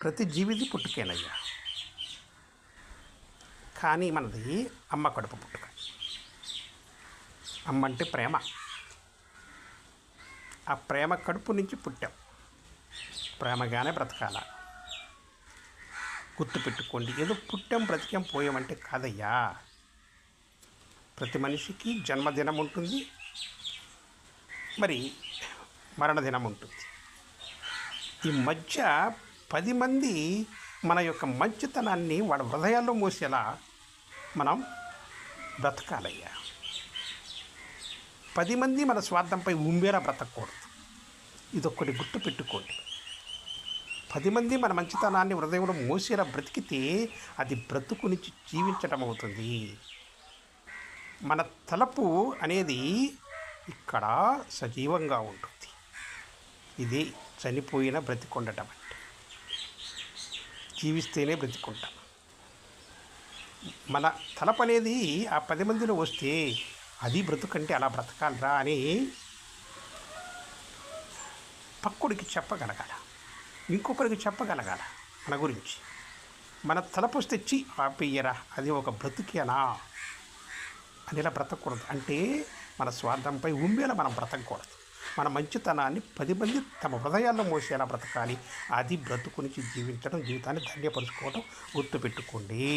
ప్రతి జీవిది పుట్టుకేనయ్యా. కానీ మనది అమ్మ కడుపు పుట్టుక. అమ్మ అంటే ప్రేమ. ఆ ప్రేమ కడుపు నుంచి పుట్టాం. ప్రేమగానే బ్రతకాల. గుర్తుపెట్టుకోండి, ఏదో పుట్టాం బ్రతికాం పోయామంటే కాదయ్యా. ప్రతి మనిషికి జన్మదినం ఉంటుంది, మరి మరణదినం ఉంటుంది. ఈ మధ్య 10 మంది మన యొక్క మంచితనాన్ని వాళ్ళ హృదయాల్లో మోసేలా మనం బ్రతకాలయ్యా. 10 మంది మన స్వార్థంపై ఉమ్మేలా బ్రతకూడదు. ఇదొక్కటి గుర్తుపెట్టుకోండి. 10 మంది మన మంచితనాన్ని హృదయంలో మోసేలా బ్రతికితే అది బ్రతుకు నుంచి జీవించడం అవుతుంది. మన తలపు అనేది ఇక్కడ సజీవంగా ఉంటుంది. ఇది చనిపోయిన బ్రతికొండటం అంటే. జీవిస్తేనే బ్రతికుంటాం. మన తలపు అనేది ఆ 10 మందిలో వస్తే అది బ్రతుకంటే అలా బ్రతకాలరా అని పక్కుడికి చెప్పగలగాల, ఇంకొకరికి చెప్పగలగాల మన గురించి. మన తలపు వస్తే ఆపేయరా, అది ఒక బ్రతికేనా అని ఇలా బ్రతకూడదు. అంటే మన స్వార్థంపై ఉమ్మేలా మనం బ్రతకూడదు. మన మంచితనాన్ని 10 మంది తమ హృదయాల్లో మోసేలా బ్రతకాలి. అది బ్రతుకు నుంచి జీవించడం, జీవితాన్ని ధన్యపరుచుకోవడం. గుర్తుపెట్టుకోండి.